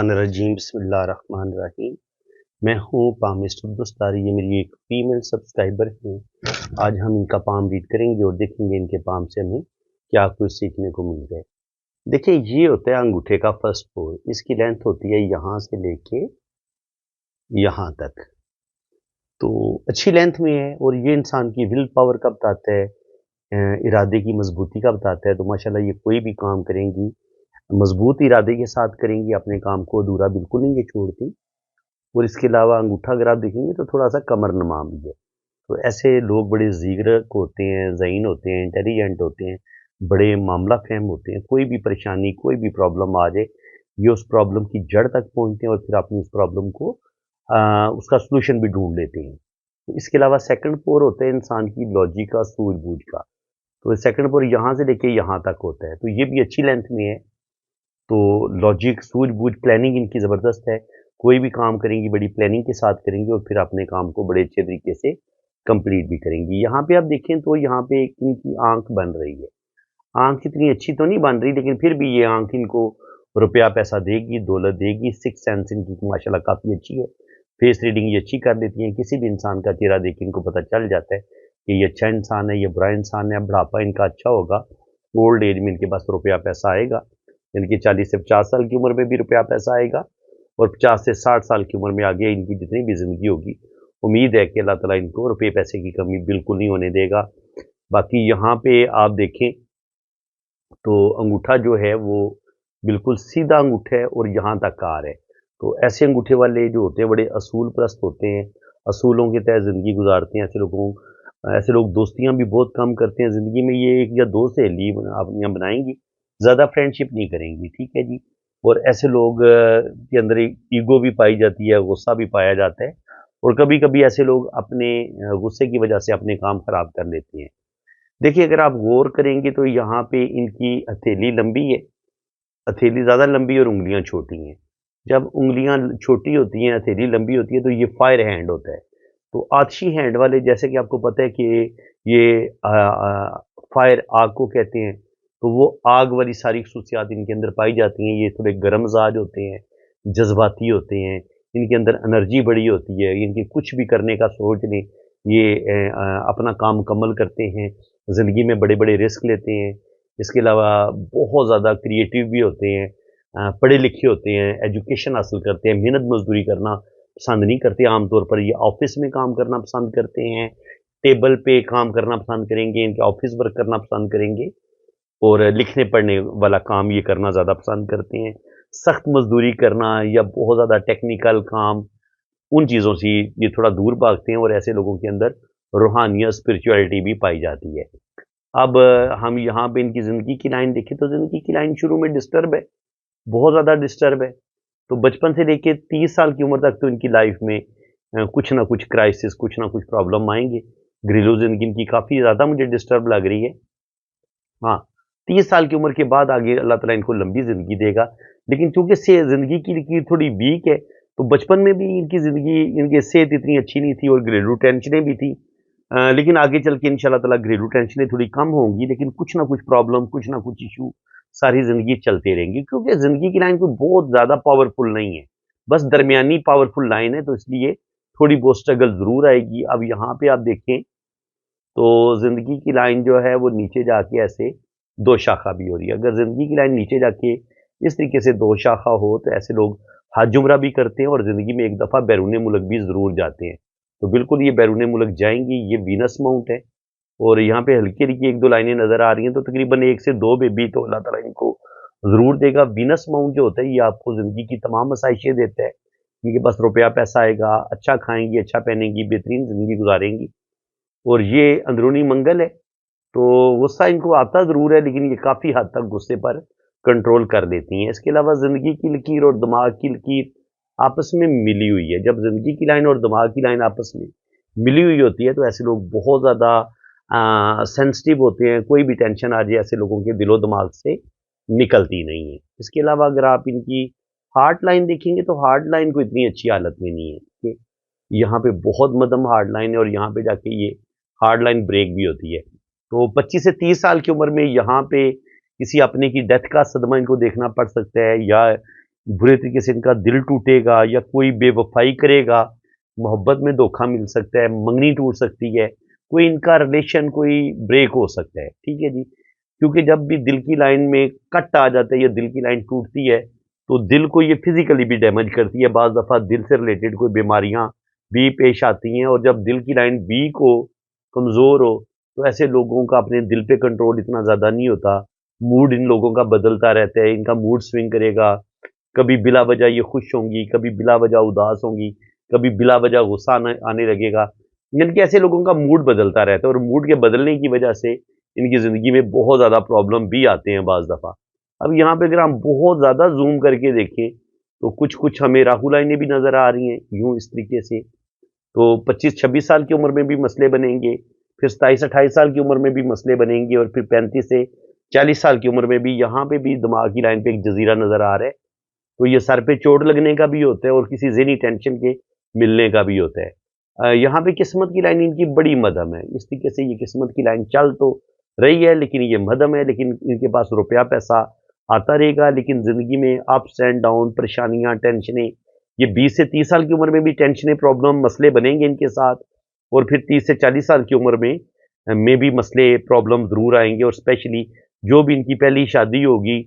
रजीम बिस्मिल्लाहिर्रहमानिर्रहीम। मैं हूँ पामिस्ट अब्दुस्तारी, ये मेरी एक फीमेल सब्सक्राइबर हैं। आज हम इनका पाम रीड करेंगे और देखेंगे इनके पाम से हमें क्या कुछ सीखने को मिल जाए। देखिए, ये होता है अंगूठे का फर्स्ट पोर। इसकी लेंथ होती है यहाँ से लेके यहाँ तक, तो अच्छी लेंथ में है और ये इंसान की विल पावर का बताता है, इरादे की मजबूती का बताता है। तो माशाल्लाह ये कोई भी काम करेंगी मजबूत इरादे के साथ करेंगी, अपने काम को अधूरा बिल्कुल नहीं ये छोड़ती। और इसके अलावा अंगूठा अगर आप देखेंगे तो थोड़ा सा कमर नमा भी है। तो ऐसे लोग बड़े ज़ीरक होते हैं, ज़हीन होते हैं, इंटेलिजेंट होते हैं, बड़े मामला फ़हम होते हैं। कोई भी परेशानी, कोई भी प्रॉब्लम आ जाए, ये उस प्रॉब्लम की जड़ तक पहुँचते हैं और फिर अपनी उस प्रॉब्लम को उसका सॉल्यूशन भी ढूँढ लेते हैं। तो इसके अलावा सेकंड पोर होता है इंसान की लॉजिक का, सूझबूझ का। तो सेकंड पोर यहाँ से लेके यहाँ तक होता है, तो ये भी अच्छी लेंथ में है। तो लॉजिक, सूझबूझ, प्लानिंग इनकी ज़बरदस्त है। कोई भी काम करेंगी बड़ी प्लानिंग के साथ करेंगी और फिर अपने काम को बड़े अच्छे तरीके से कंप्लीट भी करेंगी। यहाँ पे आप देखें तो यहाँ पे एक इनकी आँख बन रही है। आँख इतनी अच्छी तो नहीं बन रही, लेकिन फिर भी ये आँख इनको रुपया पैसा देगी, दौलत देगी। सिक्स सेंस इनकी माशाल्लाह काफ़ी अच्छी है। फेस रीडिंग ये अच्छी कर देती हैं। किसी भी इंसान का चेहरा देख के इनको पता चल जाता है कि ये अच्छा इंसान है, ये बुरा इंसान है। बुढ़ापा इनका अच्छा होगा, ओल्ड एज में इनके पास रुपया पैसा आएगा। इनकी 40 से 50 साल की उम्र में भी रुपया पैसा आएगा और 50 से 60 साल की उम्र में आगे इनकी जितनी भी ज़िंदगी होगी, उम्मीद है कि अल्लाह ताला इनको रुपये पैसे की कमी बिल्कुल नहीं होने देगा। बाकी यहाँ पे आप देखें तो अंगूठा जो है वो बिल्कुल सीधा अंगूठा है और यहाँ तक कार है। तो ऐसे अंगूठे वाले जो होते हैं बड़े असूल परस्त होते हैं, असूलों के तहत ज़िंदगी गुजारते हैं। ऐसे लोग दोस्तियाँ भी बहुत कम करते हैं ज़िंदगी में। ये एक या दो सहेली अपनियाँ बनाएंगी, ज़्यादा फ्रेंडशिप नहीं करेंगी, ठीक है जी। और ऐसे लोग के अंदर ईगो भी पाई जाती है, गुस्सा भी पाया जाता है और कभी कभी ऐसे लोग अपने गुस्से की वजह से अपने काम खराब कर लेते हैं। देखिए, अगर आप गौर करेंगे तो यहाँ पे इनकी हथेली लंबी है, हथेली ज़्यादा लंबी और उंगलियां छोटी हैं। जब उंगलियां छोटी होती हैं, हथेली लंबी होती है, तो ये फायर हैंड होता है। तो आतिशी हैंड वाले, जैसे कि आपको पता है कि ये फायर आग को कहते हैं, तो वो आग वाली सारी खसूसियात इनके अंदर पाई जाती हैं। ये थोड़े गर्म मिजाज होते हैं, जज्बाती होते हैं, इनके अंदर एनर्जी बड़ी होती है, इनके कुछ भी करने का सोच लें, ये अपना काम मुकम्मल करते हैं, ज़िंदगी में बड़े बड़े रिस्क लेते हैं। इसके अलावा बहुत ज़्यादा क्रिएटिव भी होते हैं, पढ़े लिखे होते हैं, एजुकेशन हासिल करते हैं, मेहनत मजदूरी करना पसंद नहीं करते। आमतौर पर ये ऑफिस में काम करना पसंद करते हैं, टेबल पे काम करना पसंद करेंगे, इनके ऑफिस वर्क करना पसंद करेंगे और लिखने पढ़ने वाला काम ये करना ज़्यादा पसंद करते हैं। सख्त मजदूरी करना या बहुत ज़्यादा टेक्निकल काम, उन चीज़ों से ये थोड़ा दूर भागते हैं और ऐसे लोगों के अंदर रूहानियत, स्पिरिचुअलिटी भी पाई जाती है। अब हम यहाँ पे इनकी ज़िंदगी की लाइन देखें तो ज़िंदगी की लाइन शुरू में डिस्टर्ब है, बहुत ज़्यादा डिस्टर्ब है। तो बचपन से लेके 30 साल की उम्र तक तो इनकी लाइफ में कुछ ना कुछ क्राइसिस, कुछ ना कुछ प्रॉब्लम आएँगे। घरेलू ज़िंदगी इनकी काफ़ी ज़्यादा मुझे डिस्टर्ब लग रही है। हाँ, 30 साल की उम्र के बाद आगे अल्लाह ताला इनको लंबी ज़िंदगी देगा। लेकिन चूँकि से ज़िंदगी की लकीर थोड़ी वीक है, तो बचपन में भी इनकी ज़िंदगी, इनकी सेहत इतनी अच्छी नहीं थी और घरेलू टेंशनें भी थी। लेकिन आगे चल के इंशाल्लाह ताला घरेलू टेंशनें थोड़ी कम होंगी, लेकिन कुछ ना कुछ प्रॉब्लम, कुछ ना कुछ इश्यू सारी ज़िंदगी चलते रहेंगी, क्योंकि ज़िंदगी की लाइन कोई बहुत ज़्यादा पावरफुल नहीं है, बस दरमियानी पावरफुल लाइन है, तो इसलिए थोड़ी बहुत स्ट्रगल ज़रूर आएगी। अब यहाँ पे आप देखें तो ज़िंदगी की लाइन जो है वो नीचे जाके ऐसे दो शाखा भी हो रही है। अगर ज़िंदगी की लाइन नीचे जाके इस तरीके से दो शाखा हो तो ऐसे लोग हज उम्रा भी करते हैं और ज़िंदगी में एक दफ़ा बैरून मुल्क भी ज़रूर जाते हैं। तो बिल्कुल ये बैरून मुल्क जाएंगी, ये वीनस माउंट है और यहाँ पे हल्की-हल्की 1-2 लाइनें नज़र आ रही हैं, तो तकरीबन 1 से 2 बेबी तो अल्लाह ताला इनको ज़रूर देगा। वीनस माउंट जो होता है ये आपको ज़िंदगी की तमाम आसाइशें देता है। इनके पास रुपया पैसा आएगा, अच्छा खाएँगी, अच्छा पहनेंगी, बेहतरीन ज़िंदगी गुज़ारेंगी और ये अंदरूनी मंगल है। तो गुस्सा इनको आता ज़रूर है, लेकिन ये काफ़ी हद तक गुस्से पर कंट्रोल कर लेती हैं। इसके अलावा ज़िंदगी की लकीर और दिमाग की लकीर आपस में मिली हुई है। जब ज़िंदगी की लाइन और दिमाग की लाइन आपस में मिली हुई होती है, तो ऐसे लोग बहुत ज़्यादा सेंसिटिव होते हैं। कोई भी टेंशन आ जाए, ऐसे लोगों के दिलो दिमाग से निकलती नहीं है। इसके अलावा अगर आप इनकी हार्ट लाइन देखेंगे, तो हार्ट लाइन को इतनी अच्छी हालत में नहीं है। ठीक है? यहाँ पे बहुत मध्यम हार्ड लाइन है और यहाँ पे जाके ये हार्ड लाइन ब्रेक भी होती है। तो 25 से 30 साल की उम्र में यहाँ पे किसी अपने की डेथ का सदमा इनको देखना पड़ सकता है, या बुरे तरीके से इनका दिल टूटेगा, या कोई बेवफाई करेगा, मोहब्बत में धोखा मिल सकता है, मंगनी टूट सकती है, कोई इनका रिलेशन कोई ब्रेक हो सकता है। ठीक है जी, क्योंकि जब भी दिल की लाइन में कट आ जाता है या दिल की लाइन टूटती है तो दिल को ये फिजिकली भी डैमेज करती है। बाज़ दफ़ा दिल से रिलेटेड कोई बीमारियां भी पेश आती हैं, और जब दिल की लाइन वीक हो, कमज़ोर हो, तो ऐसे लोगों का अपने दिल पे कंट्रोल इतना ज़्यादा नहीं होता। मूड इन लोगों का बदलता रहता है, इनका मूड स्विंग करेगा। कभी बिला वजह ये खुश होंगी, कभी बिला वजह उदास होंगी, कभी बिला वजह गुस्सा आने लगेगा। यानी कि ऐसे लोगों का मूड बदलता रहता है, और मूड के बदलने की वजह से इनकी ज़िंदगी में बहुत ज़्यादा प्रॉब्लम भी आते हैं बाज़ दफ़ा। अब यहाँ पे अगर हम बहुत ज़्यादा ज़ूम करके देखें तो कुछ कुछ हमें राहु लाइनें भी नज़र आ रही हैं यूँ इस तरीके से। तो 25-26 साल की उम्र में भी मसले बनेंगे, फिर 27-28 साल की उम्र में भी मसले बनेंगे, और फिर 35 से 40 साल की उम्र में भी यहाँ पे भी दिमाग की लाइन पे एक जजीरा नज़र आ रहा है। तो ये सर पे चोट लगने का भी होता है, और किसी ज़हनी टेंशन के मिलने का भी होता है। यहाँ पे किस्मत की लाइन इनकी बड़ी मध्यम है। इस तरीके से ये किस्मत की लाइन चल तो रही है, लेकिन ये मध्यम है, लेकिन इनके पास रुपया पैसा आता रहेगा, लेकिन ज़िंदगी में अप्स एंड डाउन, परेशानियाँ, टेंशनें, ये 20 से 30 साल की उम्र में भी टेंशनें, प्रॉब्लम, मसले बनेंगे इनके साथ, और फिर 30 से 40 साल की उम्र में भी मसले, प्रॉब्लम ज़रूर आएंगे, और स्पेशली जो भी इनकी पहली शादी होगी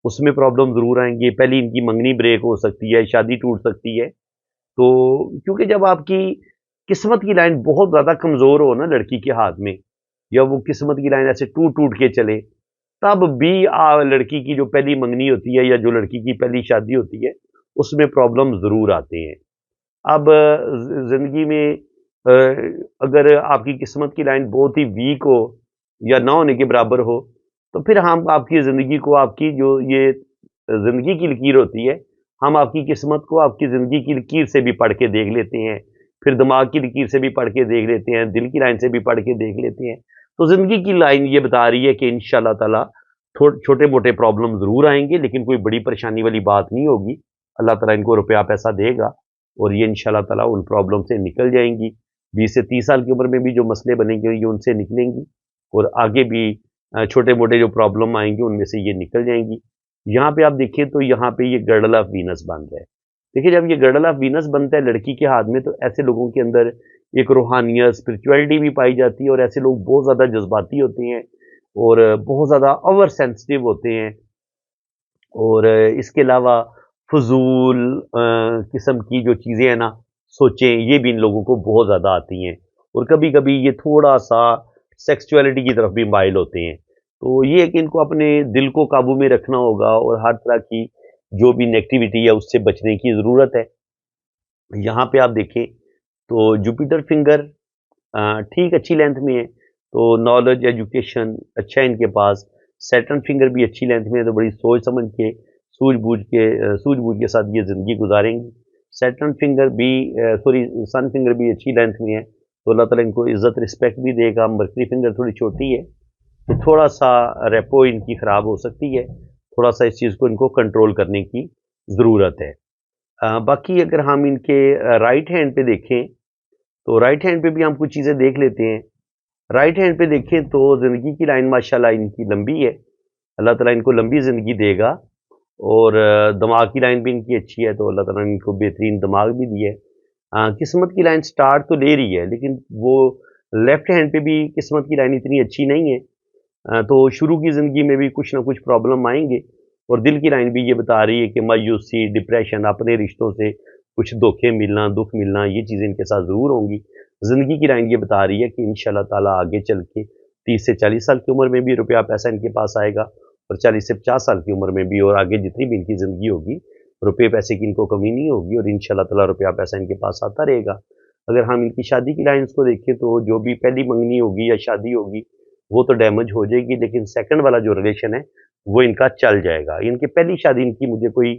उसमें प्रॉब्लम ज़रूर आएंगी। पहली इनकी मंगनी ब्रेक हो सकती है, शादी टूट सकती है। तो क्योंकि जब आपकी किस्मत की लाइन बहुत ज़्यादा कमज़ोर हो ना लड़की के हाथ में, या वो किस्मत की लाइन ऐसे टूट टूट के चले, तब भी लड़की की जो पहली मंगनी होती है या जो लड़की की पहली शादी होती है उसमें प्रॉब्लम ज़रूर आते हैं। अब ज़िंदगी में अगर आपकी किस्मत की लाइन बहुत ही वीक हो या ना होने के बराबर हो, तो फिर हम आपकी ज़िंदगी को, आपकी जो ये ज़िंदगी की लकीर होती है, हम आपकी किस्मत को आपकी ज़िंदगी की लकीर से भी पढ़ के देख लेते हैं, फिर दिमाग की लकीर से भी पढ़ के देख लेते हैं, दिल की लाइन से भी पढ़ के देख लेते हैं। तो ज़िंदगी की लाइन ये बता रही है कि इंशाल्लाह ताला छोटे-मोटे प्रॉब्लम ज़रूर आएँगे, लेकिन कोई बड़ी परेशानी वाली बात नहीं होगी। अल्लाह ताला इनको रुपया पैसा देगा, और ये इंशाल्लाह ताला उन प्रॉब्लम से निकल जाएँगी। 20 से 30 साल की उम्र में भी जो मसले बनेंगे ये उनसे निकलेंगी, और आगे भी छोटे-मोटे जो प्रॉब्लम आएँगे उनमें से ये निकल जाएँगी। यहाँ पे आप देखिए तो यहाँ पे ये गर्डल ऑफ वीनस बन रहा है। देखिए जब ये गर्डल ऑफ वीनस बनता है लड़की के हाथ में, तो ऐसे लोगों के अंदर एक रूहानियत, स्पिरिचुअलिटी भी पाई जाती है, और ऐसे लोग बहुत ज़्यादा जज्बाती होते हैं, और बहुत ज़्यादा ओवर सेंसिटिव होते हैं, और इसके अलावा फजूल किस्म की जो चीज़ें हैं ना, सोचें, ये भी इन लोगों को बहुत ज़्यादा आती हैं, और कभी कभी ये थोड़ा सा सेक्सुअलिटी की तरफ भी माइल होते हैं। तो ये है कि इनको अपने दिल को काबू में रखना होगा, और हर तरह की जो भी नेगेटिविटी है उससे बचने की ज़रूरत है। यहाँ पे आप देखें तो जुपिटर फिंगर ठीक अच्छी लेंथ में है, तो नॉलेज, एजुकेशन अच्छा है इनके पास। सैटर्न फिंगर भी अच्छी लेंथ में है, तो बड़ी सोच समझ के, सूझबूझ के साथ ये ज़िंदगी गुजारेंगी। सैटर्न फिंगर भी सॉरी सन फिंगर भी अच्छी लेंथ में है, तो अल्लाह ताला इनको इज़्ज़त रिस्पेक्ट भी देगा। मरकरी फिंगर थोड़ी छोटी है, तो थोड़ा सा रेपो इनकी ख़राब हो सकती है, थोड़ा सा इस चीज़ को इनको कंट्रोल करने की ज़रूरत है। बाकी अगर हम इनके राइट हैंड पे देखें, तो राइट हैंड पे भी हम कुछ चीज़ें देख लेते हैं। राइट हैंड पे देखें तो ज़िंदगी की लाइन माशाल्लाह इनकी लंबी है, अल्लाह ताला इनको लंबी ज़िंदगी देगा, और दिमाग की लाइन भी इनकी अच्छी है, तो अल्लाह ताला ने इनको बेहतरीन दिमाग भी दिया है। किस्मत की लाइन स्टार्ट तो ले रही है, लेकिन वो लेफ्ट हैंड पे भी किस्मत की लाइन इतनी अच्छी नहीं है। तो शुरू की ज़िंदगी में भी कुछ ना कुछ प्रॉब्लम आएँगे, और दिल की लाइन भी ये बता रही है कि मायूसी, डिप्रेशन, अपने रिश्तों से कुछ धोखे मिलना, दुःख मिलना, ये चीज़ें इनके साथ ज़रूर होंगी। ज़िंदगी की लाइन ये बता रही है कि इंशाल्लाह ताला आगे चल के 30 से 40 साल की उम्र में भी रुपया पैसा इनके पास आएगा, और 40 से 50 साल की उम्र में भी, और आगे जितनी भी इनकी ज़िंदगी होगी, रुपये पैसे की इनको कमी नहीं होगी, और इंशाल्लाह ताला रुपया पैसा इनके पास आता रहेगा। अगर हम इनकी शादी की लाइन्स को देखें तो जो भी पहली मंगनी होगी या शादी होगी वो तो डैमेज हो जाएगी, लेकिन सेकंड वाला जो रिलेशन है वो इनका चल जाएगा। इनकी पहली शादी इनकी मुझे कोई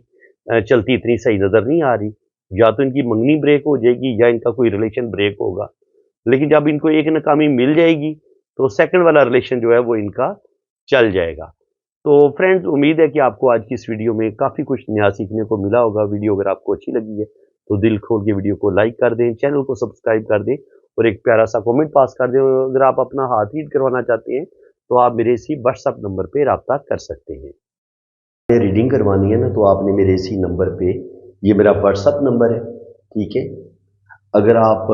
चलती इतनी सही नज़र नहीं आ रही, या तो इनकी मंगनी ब्रेक हो जाएगी या इनका कोई रिलेशन ब्रेक होगा। लेकिन जब इनको एक नाकामी मिल जाएगी तो सेकंड वाला रिलेशन जो है वो इनका चल जाएगा। तो फ्रेंड्स, उम्मीद है कि आपको आज की इस वीडियो में काफ़ी कुछ नया सीखने को मिला होगा। वीडियो अगर आपको अच्छी लगी है तो दिल खोल के वीडियो को लाइक कर दें, चैनल को सब्सक्राइब कर दें, और एक प्यारा सा कमेंट पास कर दें। अगर आप अपना हाथ रीड करवाना चाहते हैं तो आप मेरे इसी व्हाट्सएप नंबर पे रब्ता कर सकते हैं। रीडिंग करवानी है ना तो आपने मेरे इसी नंबर पे, ये मेरा व्हाट्सएप नंबर है, ठीक है। अगर आप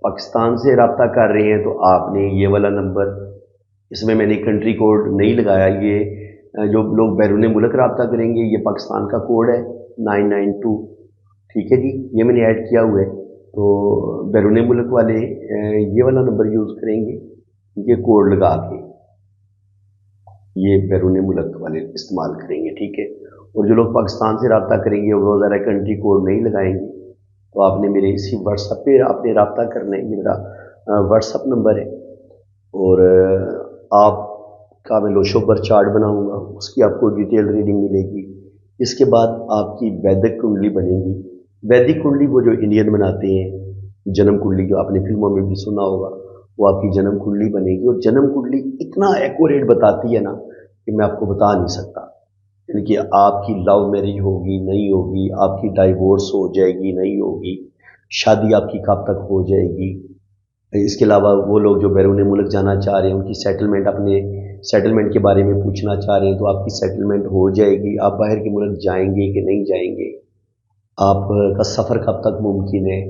पाकिस्तान से रब्ता कर रहे हैं तो आपने ये वाला नंबर, इसमें मैंने कंट्री कोड नहीं लगाया, ये जो लोग बैरून मुल्क रब्ता करेंगे ये पाकिस्तान का कोड है 992, ठीक है जी, ये मैंने ऐड किया हुआ है। तो बैरून मुल्क वाले ये वाला नंबर यूज़ करेंगे, ये कोड लगा के ये बैरून मुल्क वाले इस्तेमाल करेंगे, ठीक है। और जो लोग पाकिस्तान से रब्ता करेंगे वो ज़रा कंट्री कोड नहीं लगाएंगे, तो आपने मेरे इसी व्हाट्सएप पे आपने रब्ता करना है। ये मेरा व्हाट्सएप नंबर है। और आपका मैं लोशोबर चार्ट बनाऊंगा, उसकी आपको डिटेल रीडिंग मिलेगी। इसके बाद आपकी वैदिक कुंडली बनेगी। वैदिक कुंडली वो जो इंडियन बनाते हैं, जन्म कुंडली जो आपने फिल्मों में भी सुना होगा, वो आपकी जन्म कुंडली बनेगी। और जन्म कुंडली इतना एक्यूरेट बताती है ना कि मैं आपको बता नहीं सकता। यानी कि आपकी लव मैरिज होगी नहीं होगी, आपकी डाइवोर्स हो जाएगी नहीं होगी, शादी आपकी कब तक हो जाएगी। इसके अलावा वो लोग जो बैरून मुल्क जाना चाह रहे हैं, उनकी सेटलमेंट, अपने सेटलमेंट के बारे में पूछना चाह रहे हैं तो आपकी सेटलमेंट हो जाएगी। आप बाहर के मुल्क जाएंगे कि नहीं जाएंगे, आपका सफ़र कब तक मुमकिन है,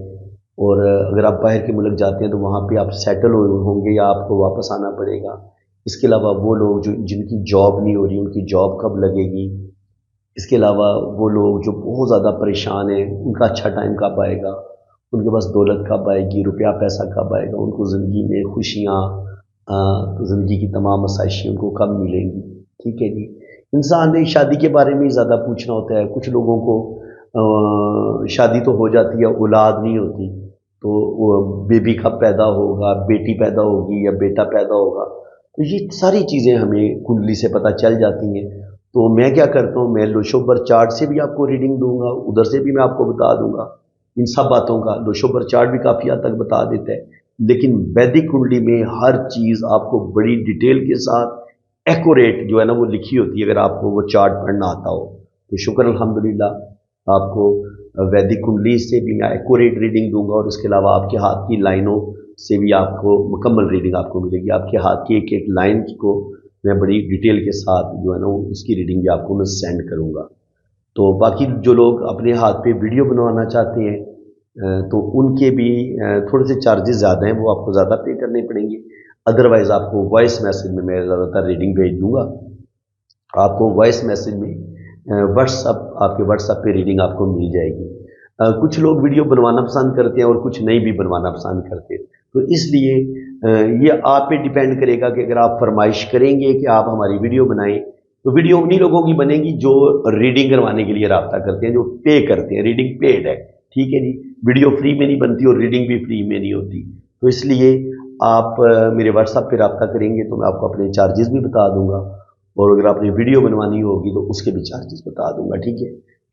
और अगर आप बाहर के मुल्क जाते हैं तो वहाँ पे आप सेटल होंगे या आपको वापस आना पड़ेगा। इसके अलावा वो लोग जो जिनकी जॉब नहीं हो रही, उनकी जॉब कब लगेगी। इसके अलावा वो लोग जो बहुत ज़्यादा परेशान हैं, उनका अच्छा टाइम कब आएगा, उनके पास दौलत कब आएगी, रुपया पैसा कब आएगा, उनको ज़िंदगी में खुशियाँ, ज़िंदगी की तमाम आसाइशें उनको कब मिलेंगी, ठीक है जी। इंसान ने शादी के बारे में ज़्यादा पूछना होता है। कुछ लोगों को शादी तो हो जाती है, औलाद नहीं होती, तो वो बेबी कब पैदा होगा, बेटी पैदा होगी या बेटा पैदा होगा, तो ये सारी चीज़ें हमें कुंडली से पता चल जाती हैं। तो मैं क्या करता हूँ, मैं लोशोबर चार्ट से भी आपको रीडिंग दूंगा, उधर से भी मैं आपको बता दूंगा इन सब बातों का। लोशोबर चार्ट भी काफ़ी हद तक बता देता है, लेकिन वैदिक कुंडली में हर चीज़ आपको बड़ी डिटेल के साथ एक्यूरेट जो है ना वो लिखी होती है, अगर आपको वो चार्ट पढ़ना आता हो तो शुक्र अल्हम्दुलिल्लाह। आपको वैदिक कुंडली से भी मैं एक्यूरेट रीडिंग दूंगा, और इसके अलावा आपके हाथ की लाइनों से भी आपको मुकम्मल रीडिंग आपको मिलेगी। आपके हाथ की एक एक लाइन को मैं बड़ी डिटेल के साथ जो है ना उसकी रीडिंग भी आपको मैं सेंड करूंगा। तो बाकी जो लोग अपने हाथ पे वीडियो बनवाना चाहते हैं तो उनके भी थोड़े से चार्जेस ज़्यादा हैं, वो आपको ज़्यादा पे करने पड़ेंगे। अदरवाइज़ आपको वॉइस मैसेज में मैं ज़्यादातर रीडिंग भेज दूँगा। आपको वॉइस मैसेज में आपके व्हाट्सएप पे रीडिंग आपको मिल जाएगी। कुछ लोग वीडियो बनवाना पसंद करते हैं और कुछ नहीं भी बनवाना पसंद करते, तो इसलिए ये आप पे डिपेंड करेगा कि अगर आप फरमाइश करेंगे कि आप हमारी वीडियो बनाएं, तो वीडियो उन्हीं लोगों की बनेगी जो रीडिंग करवाने के लिए रब्ता करते हैं, जो पे करते हैं। रीडिंग पेड है, ठीक है जी। वीडियो फ्री में नहीं बनती और रीडिंग भी फ्री में नहीं होती। तो इसलिए आप मेरे व्हाट्सएप पे रब्ता करेंगे तो मैं आपको अपने चार्जेस भी बता दूंगा, और अगर आपने वीडियो बनवानी होगी तो उसके भी चार्जेस बता दूंगा, ठीक है,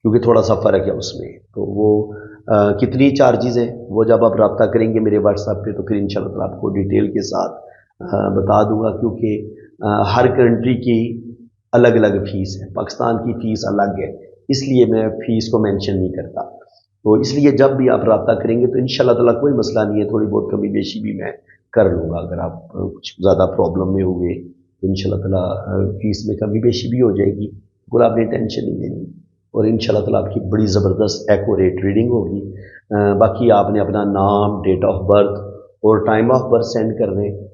क्योंकि थोड़ा सा फ़र्क है उसमें। तो वो कितनी चार्जेस हैं वो जब आप रब्ता करेंगे मेरे व्हाट्सएप पे तो फिर इंशाल्लाह आपको डिटेल के साथ बता दूंगा, क्योंकि हर कंट्री की अलग अलग फ़ीस है। पाकिस्तान की फ़ीस अलग है, इसलिए मैं फ़ीस को मेंशन नहीं करता। तो इसलिए जब भी आप रब्ता करेंगे तो इंशाल्लाह ताला कोई मसला नहीं है, थोड़ी बहुत कमी बेशी भी मैं कर लूँगा। अगर आप कुछ ज़्यादा प्रॉब्लम में हुए तो इंशाल्लाह ताला फ़ीस में कमी बेशी भी हो जाएगी, बिल्कुल आपने टेंशन नहीं लेनी, और इंशाल्लाह ताला आपकी बड़ी ज़बरदस्त एक्यूरेट रीडिंग होगी। बाकी आपने अपना नाम, डेट ऑफ बर्थ और टाइम ऑफ बर्थ सेंड कर दें।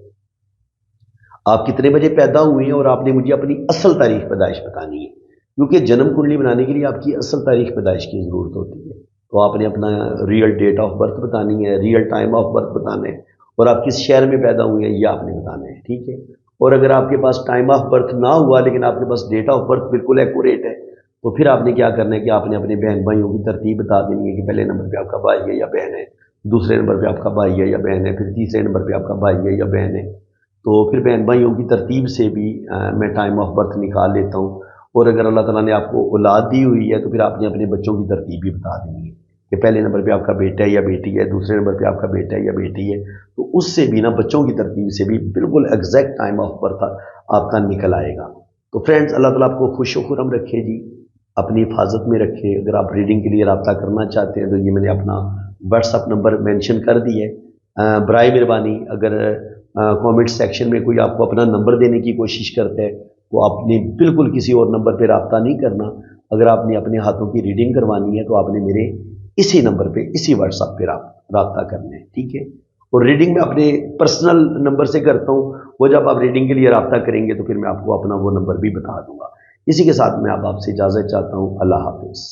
आप कितने बजे पैदा हुए हैं और आपने मुझे अपनी असल तारीख पैदाइश बतानी है, क्योंकि जन्म कुंडली बनाने के लिए आपकी असल तारीख पैदाइश की ज़रूरत होती है। तो आपने अपना रियल डेट ऑफ बर्थ बतानी है, रियल टाइम ऑफ बर्थ बताना है, और आप किस शहर में पैदा हुए हैं ये आपने बताना है, ठीक है। और अगर आपके पास टाइम ऑफ बर्थ ना हुआ लेकिन आपके पास डेट ऑफ बर्थ बिल्कुल एक्यूरेट है, तो फिर आपने क्या करना है कि आपने अपने बहन भाइयों की तरतीब बता देनी है कि पहले नंबर पे आपका भाई है या बहन है, दूसरे नंबर पे आपका भाई है या बहन है, फिर तीसरे नंबर पे आपका भाई है या बहन है। तो फिर बहन भाइयों की तरतीब से भी मैं टाइम ऑफ बर्थ निकाल लेता हूँ। और अगर अल्लाह ताला ने आपको औलाद दी हुई है तो फिर आपने अपने बच्चों की तरतीब भी बता देनी है कि पहले नंबर पे आपका बेटा है या बेटी है, दूसरे नंबर पे आपका बेटा है या बेटी है। तो उससे भी ना, बच्चों की तरतीब से भी बिल्कुल एग्जैक्ट टाइम ऑफ बर्थ आपका निकल आएगा। तो फ्रेंड्स, अल्लाह ताला आपको खुश खुरम रखे जी, अपनी हिफाजत में रखे। अगर आप रीडिंग के लिए रब्ता करना चाहते हैं तो ये मैंने अपना व्हाट्सअप नंबर मेंशन कर दिया है, برائے مہربانی اگر کامنٹ سیکشن میں کوئی آپ کو اپنا نمبر دینے کی کوشش کرتا ہے تو آپ نے بالکل کسی اور نمبر پہ رابطہ نہیں کرنا. اگر آپ نے اپنے ہاتھوں کی ریڈنگ کروانی ہے تو آپ نے میرے اسی نمبر پہ اسی واٹس ایپ پہ رابطہ کرنا ہے. ٹھیک ہے. اور ریڈنگ میں اپنے پرسنل نمبر سے کرتا ہوں. وہ جب آپ ریڈنگ کے لیے رابطہ کریں گے تو پھر میں آپ کو اپنا وہ نمبر بھی بتا دوں گا. اسی کے ساتھ میں آپ سے اجازت چاہتا ہوں. اللہ حافظ.